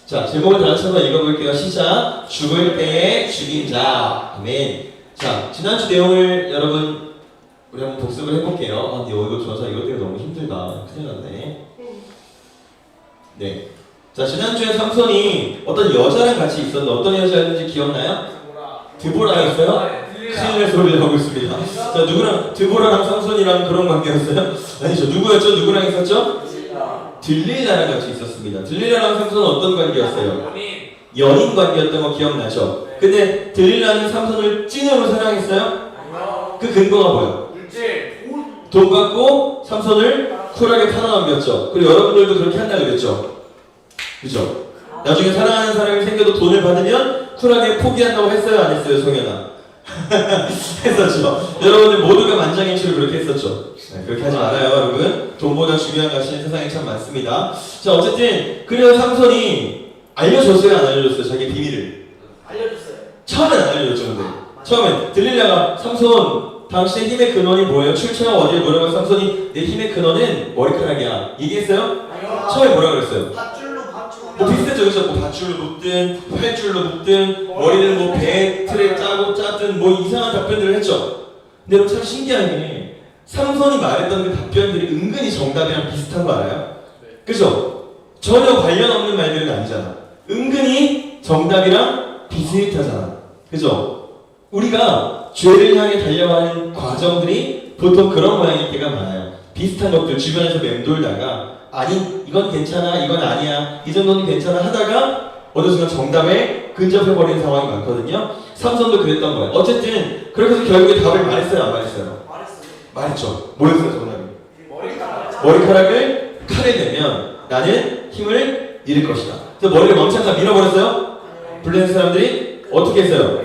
자, 제목을 다시 한번 읽어볼게요. 시작. 죽을 때에 죽인 자. 아멘. 자, 지난주 내용을 여러분 우리 한번 복습을 해볼게요. 아, 근데 이거 좋아서 이것 때문에 너무 힘들다. 큰일 났네. 네. 자, 지난주에 삼손이 어떤 여자랑 같이 있었는데 어떤 여자였는지 기억나요? 드보라였어요? 큰일 날 소리를 하고 있습니다. 자, 누구랑? 드보라랑 삼손이랑 그런 관계였어요? 아니죠. 누구였죠? 누구랑 있었죠? 들릴라랑 같이 있었습니다. 들릴라랑 삼손은 어떤 관계였어요? 연인 관계였던 거 기억나죠? 근데 들릴라는 삼손을 찐으로 사랑했어요? 그 근거가 뭐예요? 돈 받고 삼손을 쿨하게 팔아넘겼죠. 그리고 여러분들도 그렇게 한다 그랬죠? 그죠? 나중에 사랑하는 사람이 생겨도 돈을 받으면 쿨하게 포기한다고 했어요? 안 했어요? 송현아? 했었죠. 여러분들 모두가 만장일치로 그렇게 했었죠. 네, 그렇게 하지 말아요, 여러분. 돈보다 중요한 것이 세상에 참 많습니다. 자, 어쨌든 그래서 삼손이 알려줬어요, 안 알려줬어요? 자기 비밀을 알려줬어요. 처음엔 안 알려줬죠. 근데 처음엔 들릴라가 삼손 당신의 힘의 근원이 뭐예요? 출처가 어디에 물어보면 삼손이 내 힘의 근원은 머리카락이야. 얘기했어요? 처음에 뭐라 그랬어요? 밧줄로 뭐 비슷했죠, 그렇죠? 뭐 밧줄로 묶든 활줄로 묶든 머리는 뭐 배 틀에 짜고 짜든 뭐 이상한 답변들을 했죠. 근데 여러분 참 신기한 게 삼손이 말했던 그 답변들이 은근히 정답이랑 비슷한 거 알아요? 그죠? 전혀 관련 없는 말들은 아니잖아. 은근히 정답이랑 비슷하잖아. 그죠? 우리가 죄를 향해 달려가는 과정들이 보통 그런 모양일 때가 많아요. 비슷한 것들 주변에서 맴돌다가 아니 이건 괜찮아 이건 아니야 이 정도는 괜찮아 하다가 어느 순간 정답에 근접해버리는 상황이 많거든요. 삼손도 그랬던 거예요. 어쨌든 그렇게 해서 결국에 답을 말했어요 안 말했어요? 말했죠. 뭐였어요 정답이? 머리카락을 칼에 대면 나는 힘을 잃을 것이다. 그래서 머리를 멈춰서 밀어버렸어요. 블레셋 사람들이 어떻게 했어요?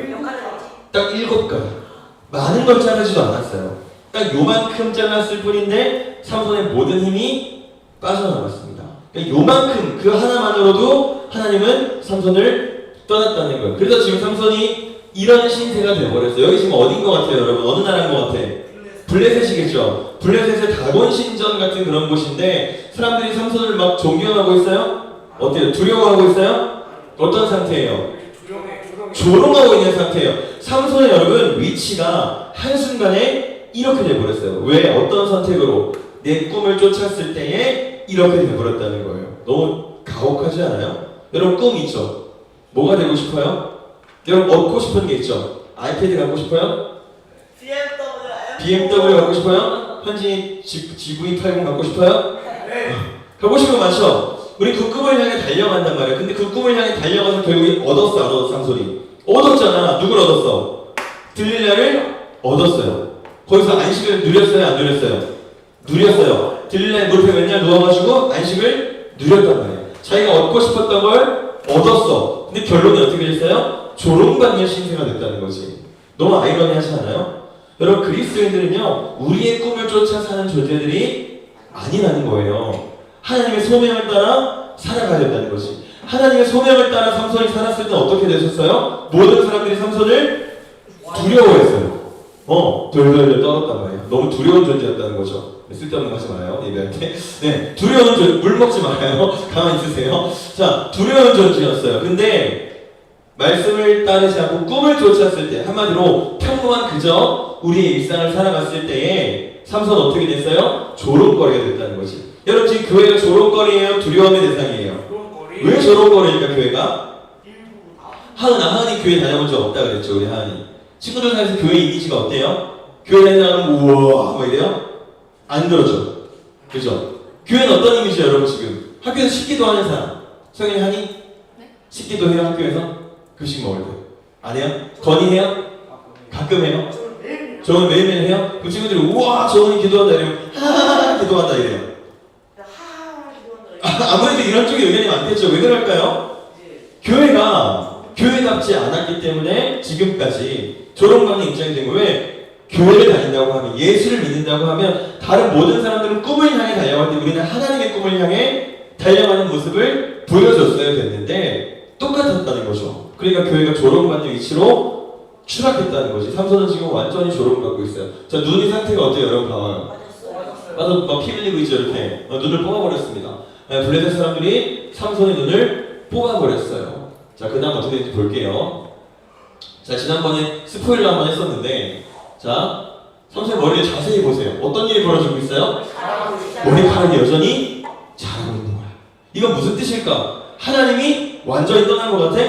딱 7가닥. 많은 걸 자르지도 않았어요. 딱 요만큼 잘랐을 뿐인데 삼손의 모든 힘이 빠져나갔습니다. 그러니까 요만큼 그 하나만으로도 하나님은 삼손을 떠났다는 거예요. 그래서 지금 삼손이 이런 신세가 되어버렸어요. 여기 지금 어딘 것 같아요 여러분? 어느 나라인 것 같아? 블레셋이겠죠. 블레셋의 다곤 신전 같은 그런 곳인데 사람들이 삼손을 막 존경하고 있어요? 어때요? 두려워하고 있어요? 어떤 상태예요? 조롱하고 있는 상태예요. 삼손의 여러분 위치가 한순간에 이렇게 돼버렸어요. 왜? 어떤 선택으로? 내 꿈을 쫓았을 때에 이렇게 돼버렸다는 거예요. 너무 가혹하지 않아요? 여러분 꿈 있죠? 뭐가 되고 싶어요? 여러분 얻고 싶은 게 있죠? 아이패드 갖고 싶어요? BMW 갖고 싶어요? 현진이 GV80 갖고 싶어요? 네. 갖고 싶은 거 많죠? 우리 그 꿈을 향해 달려간단 말이에요. 근데 그 꿈을 향해 달려가서 결국에 얻었어 안 얻었어 삼손이? 얻었잖아. 누굴 얻었어? 들릴라를 얻었어요. 거기서 안식을 누렸어요 안 누렸어요? 누렸어요. 들릴라의 무릎에 맨날 누워가지고 안식을 누렸단 말이에요. 자기가 얻고 싶었던 걸 얻었어. 근데 결론이 어떻게 됐어요? 조롱받는 신세가 됐다는 거지. 너무 아이러니하지 않아요? 여러분 그리스도인들은요 우리의 꿈을 쫓아 사는 존재들이 아니라는 거예요. 하나님의 소명을 따라 살아가야 된다는 거지. 하나님의 소명을 따라 삼손이 살았을 때 어떻게 되셨어요? 모든 사람들이 삼손을 두려워했어요. 돌돌돌 떨었단 말이에요. 너무 두려운 존재였다는 거죠. 쓸데없는 거 하지 마요. 얘기할 때. 네, 두려운 존재, 물 먹지 말아요. 가만히 있으세요. 자, 두려운 존재였어요. 근데 말씀을 따르지 않고 꿈을 쫓았을 때 한마디로 평범한 그저 우리의 일상을 살아갔을 때에 삼손 어떻게 됐어요? 조롱거리가 됐다는 거지. 여러분 지금 교회가 조롱거리예요? 두려움의 대상이에요? 왜 조롱거리니까 교회가? 하은이 교회 다녀본 적 없다 그랬죠 우리 하은이. 친구들 사이에서 교회 이미지가 어때요? 교회 다니면 우와 뭐 이래요? 안 그러죠? 그죠? 교회는 어떤 이미지예요 여러분 지금? 학교에서 식기도 하는 사람 성현이 하니? 네? 식기도 해요 학교에서? 급식 먹을 때 안 해요? 건의해요? 가끔 해요? 저는 매일매일 해요? 그 친구들이 우와 저는 기도한다 이래요 하하하 기도한다 이래요. 아무래도 이런 쪽에 의견이 많겠죠. 왜 그럴까요? 교회가 교회답지 않았기 때문에 지금까지 조롱받는 입장이 된 거예요. 왜? 교회를 다닌다고 하면 예수를 믿는다고 하면 다른 모든 사람들은 꿈을 향해 달려갈 때 우리는 하나님의 꿈을 향해 달려가는 모습을 보여줬어야 됐는데 똑같았다는 거죠. 그러니까 교회가 조롱받는 위치로 추락했다는 거지. 삼손은 지금 완전히 조롱받고 있어요. 자, 눈의 상태가 어때요? 여러분 봐봐요. 맞아, 막 피 흘리고 있죠 이렇게. 눈을 뽑아버렸습니다. 블레셋 사람들이 삼손의 눈을 뽑아버렸어요. 자, 그 다음 어떻게 될지 볼게요. 자, 지난번에 스포일러 한번 했었는데, 자, 삼손의 머리를 자세히 보세요. 어떤 일이 벌어지고 있어요? 머리카락이 여전히 자라고 있는 거야. 이건 무슨 뜻일까? 하나님이 완전히 떠난 것 같아?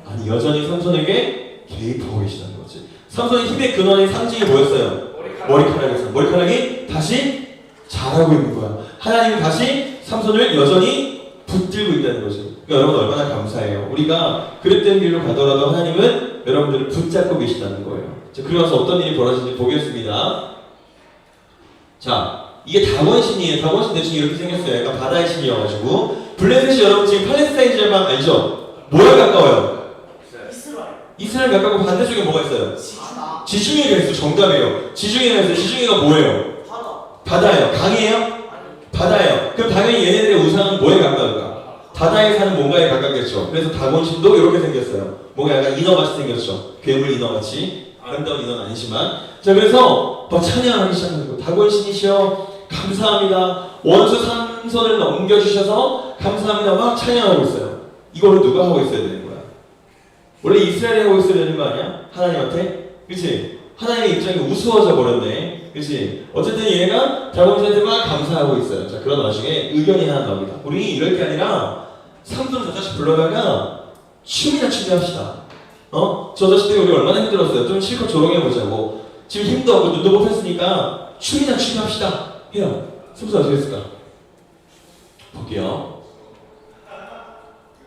아니, 여전히 삼손에게 개입하고 계시다는 거지. 삼손의 힘의 근원의 상징이 뭐였어요? 머리카락이었어요. 머리카락이 다시 자라고 있는 거야. 하나님이 다시 삼손을 여전히 붙들고 있다는 거죠. 그러니까 여러분 얼마나 감사해요. 우리가 그릇된 길로 가더라도 하나님은 여러분들을 붙잡고 계시다는 거예요. 자, 그러면서 어떤 일이 벌어지는지 보겠습니다. 자, 이게 다곤신이에요. 다곤신 대충 이렇게 생겼어요. 약간 바다의 신이어가지고. 블레셋이 여러분 지금 팔레스타인 지방 알죠? 뭐에 가까워요? 이스라엘 가깝고 반대쪽에 뭐가 있어요? 지중해가 있어. 정답이에요. 지중해가 있어요. 지중해가 뭐예요? 바다예요. 강이에요? 바다예요. 그럼 당연히 얘네들의 우상은 뭐에 가까울까? 바다에 사는 뭔가에 가깝겠죠. 그래서 다곤신도 이렇게 생겼어요. 뭔가 약간 인어같이 생겼죠. 괴물 인어같이. 아름다운 인어는 아니지만. 자, 그래서 막 찬양하기 시작하는 거예요. 다곤신이시여 감사합니다. 원수 삼손을 넘겨주셔서 감사합니다. 막 찬양하고 있어요. 이거를 누가 하고 있어야 되는 거야? 원래 이스라엘이 하고 있어야 되는 거 아니야? 하나님한테? 그치? 하나님의 입장이 우스워져 버렸네. 그치? 어쨌든 얘가 다곤신한테 막 감사하고 있어요. 자, 그런 와중에 의견이 하나 나옵니다. 우리 이럴 게 아니라 삼손 저 자식 불러다가 춤이나 추게 합시다. 저 자식 때문에 우리 얼마나 힘들었어요. 좀 실컷 조롱해보자고. 지금 힘도 없고 눈도 못 폈으니까 춤이나 추게 합시다. 해요. 삼손 어떻게 했을까? 볼게요.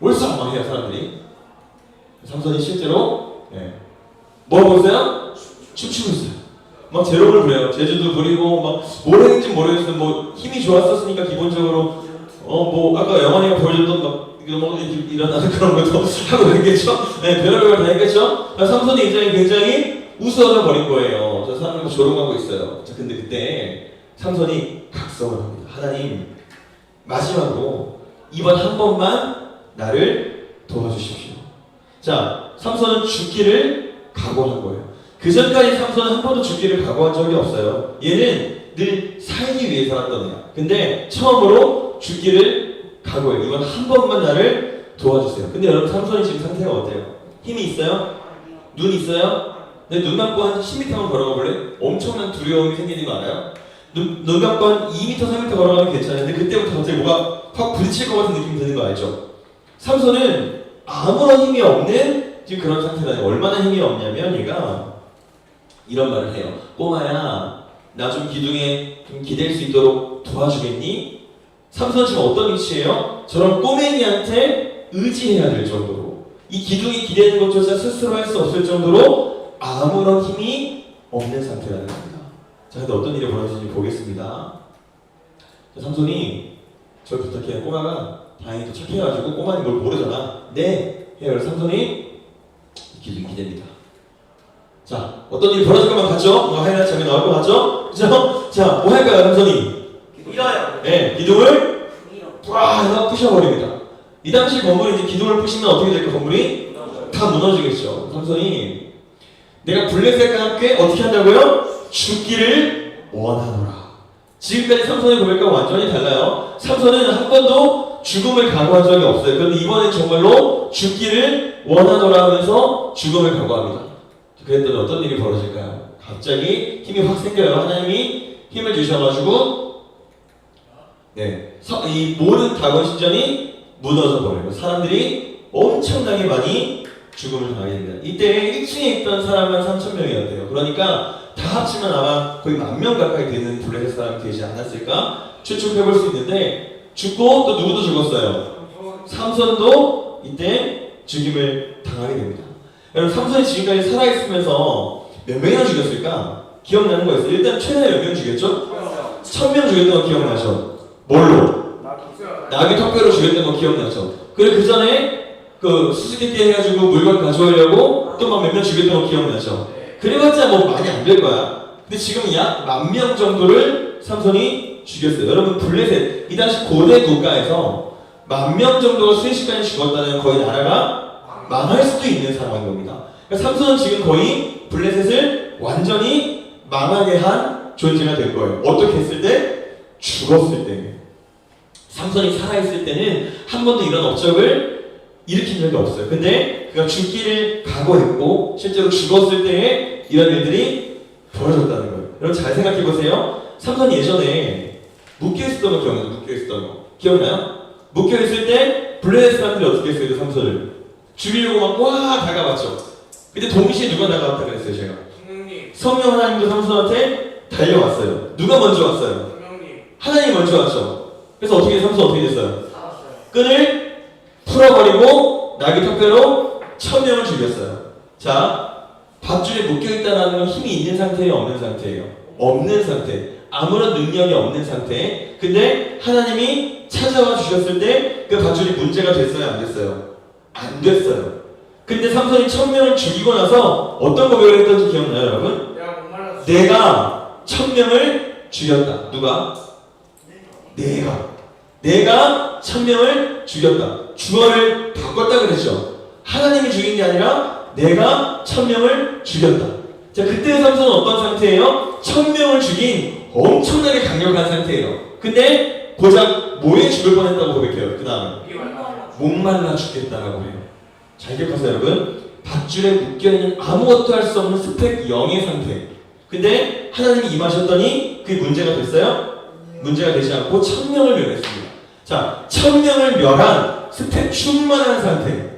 옳소! 막 해요, 사람들이. 삼손이 실제로, 뭐 하고 있어요? 춤추고 있어요. 막 제롱을 부려요. 제주도 부리고, 막, 뭘 했는지 모르겠어요. 뭐, 힘이 좋았었으니까, 기본적으로. 뭐, 아까 영환이가 보여줬던, 막, 뭐, 일어나는 그런 것도 하고 그랬겠죠? 네, 별의별 다 했겠죠? 삼손의 입장이 굉장히 우스워져 버린 거예요. 저 사람을 조롱하고 있어요. 자, 근데 그때, 삼손이 각성을 합니다. 하나님, 마지막으로, 이번 한 번만 나를 도와주십시오. 자, 삼손은 죽기를 각오한 거예요. 그 전까지 삼손은 한 번도 죽기를 각오한 적이 없어요. 얘는 늘 살기 위해 살았던 애야. 근데 처음으로 죽기를 각오해요. 이번 한 번만 나를 도와주세요. 근데 여러분 삼손이 지금 상태가 어때요? 힘이 있어요? 눈 있어요? 근데 눈 감고 한 10m만 걸어가 볼래? 엄청난 두려움이 생기는 거 알아요? 눈 감고 한 2m, 3m 걸어가면 괜찮은데 그때부터 갑자기 뭐가 확 부딪힐 것 같은 느낌이 드는 거 알죠? 삼손은 아무런 힘이 없는 지금 그런 상태다. 얼마나 힘이 없냐면 얘가 이런 말을 해요. 꼬마야, 나 좀 기둥에 좀 기댈 수 있도록 도와주겠니? 삼손은 지금 어떤 위치예요? 저런 꼬맹이한테 의지해야 될 정도로 이 기둥이 기대는 것조차 스스로 할 수 없을 정도로 아무런 힘이 없는 상태라는 겁니다. 자, 근데 어떤 일이 벌어지는지 보겠습니다. 자, 삼손이 저를 부탁해요. 꼬마가 다행히 또 착해가지고 꼬마는 뭘 모르잖아. 네! 해요. 그래서 삼손이 기둥이 기댑니다. 자, 어떤 일이 벌어질 것만 같죠? 뭔가 하이라이트 장면 나올 것 같죠? 그죠? 자, 뭐 할까요, 삼손이? 밀어요. 네, 기둥을 쫙 부셔버립니다. 이 당시 건물이 이제 기둥을 부시면 어떻게 될까? 건물이 다 무너지겠죠. 삼손이 내가 블레셋과 함께 어떻게 한다고요? 죽기를 원하노라. 지금까지 삼손의 고백과 완전히 달라요. 삼손은 한 번도 죽음을 각오한 적이 없어요. 그런데 이번엔 정말로 죽기를 원하노라 하면서 죽음을 각오합니다. 그랬더니 어떤 일이 벌어질까요? 갑자기 힘이 확 생겨요. 하나님이 힘을 주셔가지고 이 모든 다곤신전이 무너져 버려요. 사람들이 엄청나게 많이 죽음을 당하게 됩니다. 이때 1층에 있던 사람은 3,000명이었대요. 그러니까 다 합치면 아마 거의 10,000명 가까이 되는 블레셋 사람이 되지 않았을까 추측해볼 수 있는데 죽고 또 누구도 죽었어요. 삼손도 이때 죽임을 당하게 됩니다. 여러분 삼손이 지금까지 살아있으면서 몇 명이나 죽였을까? 기억나는 거 있어요? 일단 최근에 몇 명 죽였죠? 1,000명 죽였던 거 기억나죠? 뭘로? 나귀 턱뼈로 죽였던 거 기억나죠? 그리고 그 전에 그 수수께끼 해가지고 물건 가져오려고 또 막 몇 명 죽였던 거 기억나죠? 그래봤자 뭐 많이 안 될 거야. 근데 지금 약 10,000명 정도를 삼손이 죽였어요. 여러분 블레셋 이 당시 고대 국가에서 10,000명 정도가 순식간에 죽었다는 거의 나라가 망할 수도 있는 상황인 겁니다. 그러니까 삼손은 지금 거의 블레셋을 완전히 망하게 한 존재가 될 거예요. 어떻게 했을 때? 죽었을 때. 삼손이 살아있을 때는 한 번도 이런 업적을 일으킨 적이 없어요. 근데 그가 죽기를 각오했고 실제로 죽었을 때에 이런 일들이 벌어졌다는 거예요. 여러분 잘 생각해 보세요. 삼손이 예전에 묶여있었던 거 기억나요? 묶여있었던 거 기억나요? 묶여있을 때 블레셋 사람들이 어떻게 했어요? 그 삼손을 죽이려고 막 와 다가왔죠. 근데 동시에 누가 다가왔다 그랬어요? 제가 성령 하나님도 삼손한테 달려왔어요. 누가 먼저 왔어요? 하나님이 먼저 왔죠. 그래서 어떻게 삼손 어떻게 됐어요? 끈을 풀어버리고 나귀 턱뼈로 1000명을 죽였어요. 자, 밧줄에 묶여있다는 건 힘이 있는 상태예요? 없는 상태예요? 없는 상태. 아무런 능력이 없는 상태. 근데 하나님이 찾아와 주셨을 때 그 밧줄이 문제가 됐어요? 안 됐어요? 안 됐어요. 근데 삼손이 1000명을 죽이고 나서 어떤 고백을 했던지 기억나요, 여러분? 내가 1000명을 죽였다. 누가? 내가 1000명을 죽였다. 주어를 바꿨다 그랬죠. 하나님이 죽인 게 아니라 내가 1000명을 죽였다. 자, 그때 삼손은 어떤 상태예요? 1000명을 죽인 엄청나게 강력한 상태예요. 근데 고작 뭐에 죽을 뻔했다고 고백해요. 그 다음에 목말라 죽겠다라고 해요. 잘 기억하세요, 여러분. 밧줄에 묶여있는 아무것도 할 수 없는 스펙 0의 상태. 근데 하나님이 임하셨더니 그게 문제가 됐어요? 문제가 되지 않고 1000명을 멸했습니다. 자, 1000명을 멸한 스펙 충만한 상태.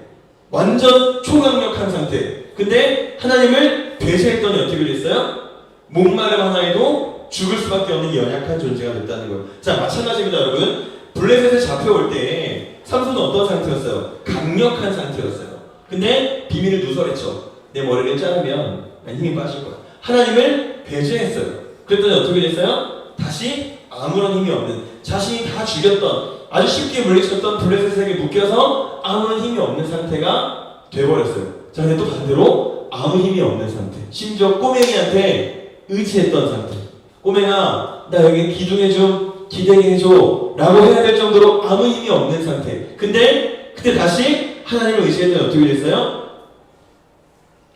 완전 초강력한 상태. 근데 하나님을 배제했더니 어떻게 됐어요? 목마름 하나에도 죽을 수밖에 없는 연약한 존재가 됐다는 거예요. 자, 마찬가지입니다, 여러분. 블레셋에 잡혀올 때 삼손은 어떤 상태였어요? 강력한 상태였어요. 근데 비밀을 누설했죠. 내 머리를 자르면 난 힘이 빠질 거야. 하나님을 배제했어요. 그랬더니 어떻게 됐어요? 다시 아무런 힘이 없는, 자신이 다 죽였던, 아주 쉽게 물리쳤던 블레셋에게 묶여서 아무런 힘이 없는 상태가 돼버렸어요. 자, 근데 또 반대로 아무 힘이 없는 상태. 심지어 꼬맹이한테 의지했던 상태. 꼬맹아, 나 여기 기둥에 좀 기대게 해줘 라고 해야 될 정도로 아무 힘이 없는 상태. 근데 그때 다시 하나님을 의지했더니 어떻게 됐어요?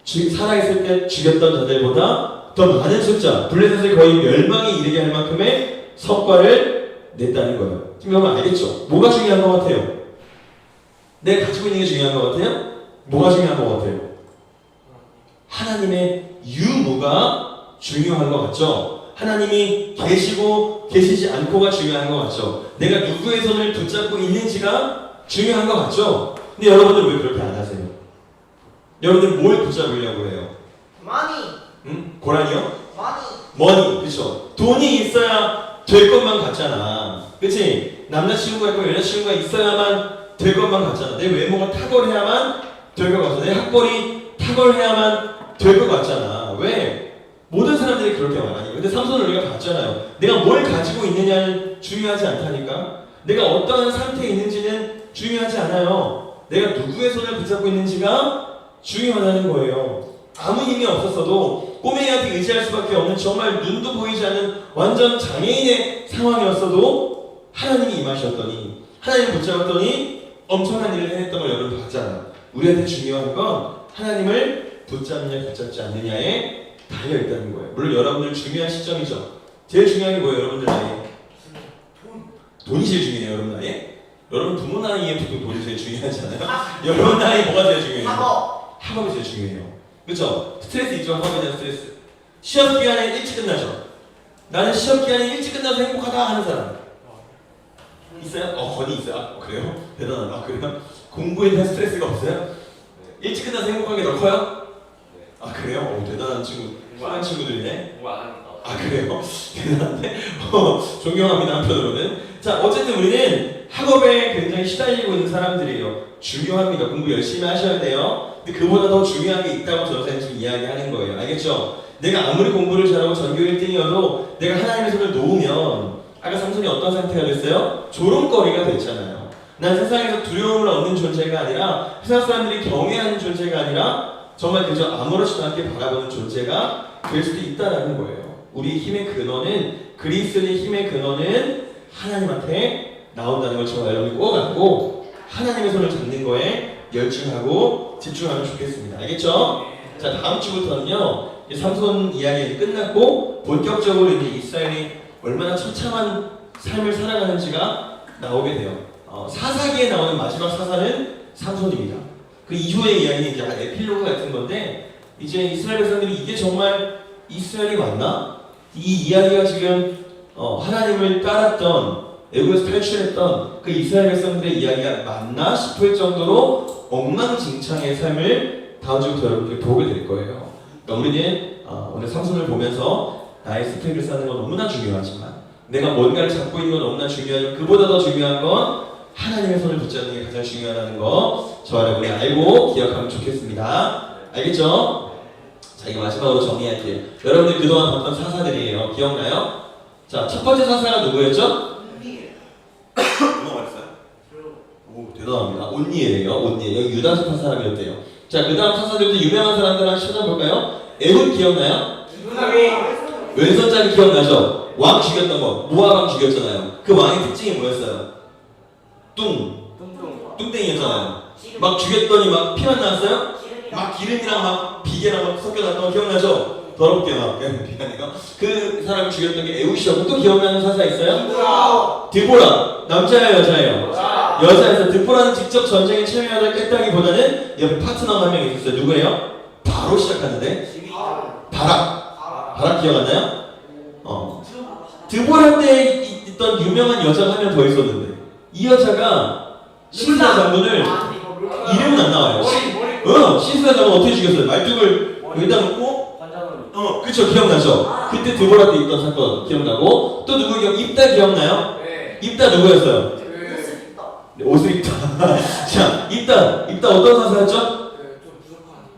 살아있을 때 죽였던 자들보다 더 많은 숫자, 블레셋을 거의 멸망에 이르게 할 만큼의 성과를 냈다는 거예요. 지금 여러분 알겠죠? 뭐가 중요한 것 같아요? 내가 가지고 있는 게 중요한 것 같아요? 뭐가 중요한 것 같아요? 하나님의 유무가 중요한 것 같죠? 하나님이 계시고 계시지 않고가 중요한 것 같죠? 내가 누구의 손을 붙잡고 있는지가 중요한 것 같죠? 근데 여러분들 왜 그렇게 안 하세요? 여러분들 뭘 붙잡으려고 해요? 많이. 응? 고라니요? 많이. 머니, 그쵸? 돈이 있어야 될 것만 같잖아. 그치? 남자친구가 있고 여자친구가 있어야만 될 것만 같잖아. 내 외모가 탁월해야만 될 것 같잖아. 내 학벌이 탁월해야만 될 것 같잖아. 왜? 모든 사람들이 그렇게 말하니. 근데 삼손을 우리가 봤잖아요. 내가 뭘 가지고 있느냐는 중요하지 않다니까. 내가 어떠한 상태에 있는지는 중요하지 않아요. 내가 누구의 손을 붙잡고 있는지가 중요하다는 거예요. 아무 힘이 없었어도 꼬맹이한테 의지할 수밖에 없는 정말 눈도 보이지 않는 완전 장애인의 상황이었어도 하나님이 임하셨더니, 하나님을 붙잡았더니 엄청난 일을 해냈던 걸 여러분 봤잖아요. 우리한테 중요한 건 하나님을 붙잡느냐 붙잡지 않느냐에 달려있다는 거예요. 물론 여러분들 중요한 시점이죠. 제일 중요한 게 뭐예요? 여러분들 나이에? 돈이 제일 중요해요. 여러분 나이에? 여러분 부모 나이에 보통 돈이 제일 중요하지 않아요? 여러분 나이에 뭐가 제일 중요해요? 학업이 제일 중요해요. 그렇죠? 스트레스 있죠? 학업에 대한 스트레스. 시험 기간에 일찍 끝나죠? 나는 시험 기간에 일찍 끝나서 행복하다 하는 사람 있어요? 건이 있어요? 아, 그래요? 대단하다. 아, 그래요? 공부에 대한 스트레스가 없어요? 일찍 끝나서 행복한 게 더 커요? 아, 그래요? 대단한 친구, 훌륭한 친구들이네. 공부 안 합니다. 아, 그래요? 대단한데? 존경합니다, 한편으로는. 자, 어쨌든 우리는 학업에 굉장히 시달리고 있는 사람들이에요. 중요합니다. 공부 열심히 하셔야 돼요. 근데 그보다 더 중요한 게 있다고 저는 지금 이야기하는 거예요. 알겠죠? 내가 아무리 공부를 잘하고 전교 1등이어도 내가 하나님의 손을 놓으면, 아까 삼손이 어떤 상태가 됐어요? 조롱거리가 됐잖아요. 난 세상에서 두려움을 얻는 존재가 아니라, 세상 사람들이 경외하는 존재가 아니라 정말 그저 아무렇지도 않게 바라보는 존재가 될 수도 있다는 거예요. 우리 힘의 근원은, 그리스도의 힘의 근원은 하나님한테 나온다는 걸 저와 여러분이 꼭 알고 하나님의 손을 잡는 거에 열중하고 집중하면 좋겠습니다. 알겠죠? 자, 다음 주부터는요, 삼손 이야기 끝났고 본격적으로 이제 이스라엘이 얼마나 처참한 삶을 살아가는지가 나오게 돼요. 사사기에 나오는 마지막 사사는 삼손입니다. 그 이후의 이야기는 이제 에필로그 같은 건데 이제 이스라엘 백성들이 이게 정말 이스라엘이 맞나? 이 이야기가 지금 하나님을 따랐던 애굽에서 탈출했던 그 이스라엘 백성들의 이야기가 맞나 싶을 정도로 엉망진창의 삶을 다음 주부터 여러분들이 보게 될 거예요. 그러니까 우리는 오늘 삼손을 보면서 나의 스펙을 쌓는 건 너무나 중요하지만 내가 뭔가를 잡고 있는 건 너무나 중요하지만 그보다 더 중요한 건 하나님의 손을 붙잡는 게 가장 중요하다는 거 저와 여러분이 알고 기억하면 좋겠습니다. 알겠죠? 자, 이거 마지막으로 정리할게요. 여러분들 그동안 봤던 사사들이에요. 기억나요? 자, 첫 번째 사사가 누구였죠? 누가 말했어요? 오, 대단합니다. 온니엘이에요. 온니엘. 여기 유다스파 사람이었대요. 자, 그 다음 사사들도 유명한 사람들 하나 찾아볼까요? 에훗 기억나요? 왼손잡이 기억나죠? 왕 죽였던 거. 모압 왕 죽였잖아요. 그 왕의 특징이 뭐였어요? 뚱땡이였잖아요. 막 죽였더니 막 피만 나왔어요? 막 기름이랑 막 비계랑 막 섞여놨던 거 기억나죠? 더럽게 막 미안해요. 그 사람을 죽였던 게 에훗이었고 또 기억나는 사사 있어요? 드보라. 남자예요, 여자예요? 여자에서 드보라는 직접 전쟁에 참여하다 깼다기보다는 옆에 파트너가 한 명 있었어요. 누구예요? 바로 시작하는데 바락 기억 안 나요? 드보라 때 있던 유명한 여자가 한 명 더 있었는데 이 여자가 시스라 장군을 이름은 안 나와요. 시스라 장군 어떻게 죽였어요? 말뚝을 여기다 놓고 그쵸, 기억나죠? 그때 드보라 때 있던 사건 기억나고 또 누구 입다 기억나요? 네. 입다 누구였어요? 네, 옷을 입다. 자, 입다 어떤 사사였죠?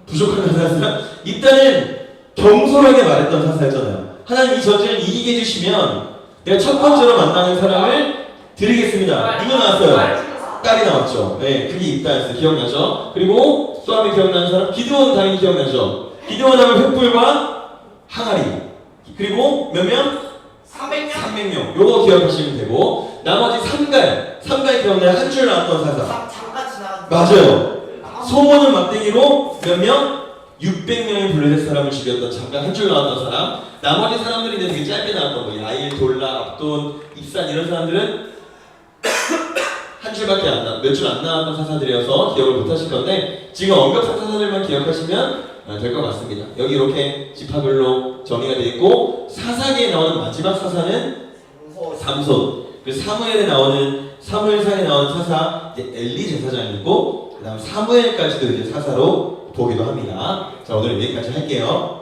부족한 사사였어요? 입다는 경솔하게 말했던 사사였잖아요. 하나님 이 전쟁을 이기게 해주시면 내가 첫 번째로 만나는 사람을 드리겠습니다. 누구 나왔어요? 딸이 나왔죠. 네, 그게 입다였어요. 기억나죠? 그리고 또 한 명 기억나는 사람? 기드온 당연히 기억나죠? 기드온 하면 횃불과 항아리. 그리고 몇 명? 300명. 요거 기억하시면 되고 나머지 삼갈 기억나요? 한 줄 나왔던 사사. 맞아요. 소모는 막대기로 몇 명? 600명의 블레셋 사람을 죽였던 잠깐 한 줄 나왔던 사람. 나머지 사람들이 되게 짧게 나왔던 거. 야일, 돌라, 압돈, 입산 이런 사람들은 한 줄밖에 몇 줄 안 나왔던 사사들이어서 기억을 못 하실 건데 지금 언급한 사사들만 기억하시면 될 것 같습니다. 여기 이렇게 지파별로 정리가 되어 있고 사사기에 나오는 마지막 사사는 삼손. 그 사무엘상에 나오는 사사 이제 엘리 제사장이 있고 그다음 사무엘까지도 이제 사사로 보기도 합니다. 자, 오늘 여기까지 할게요.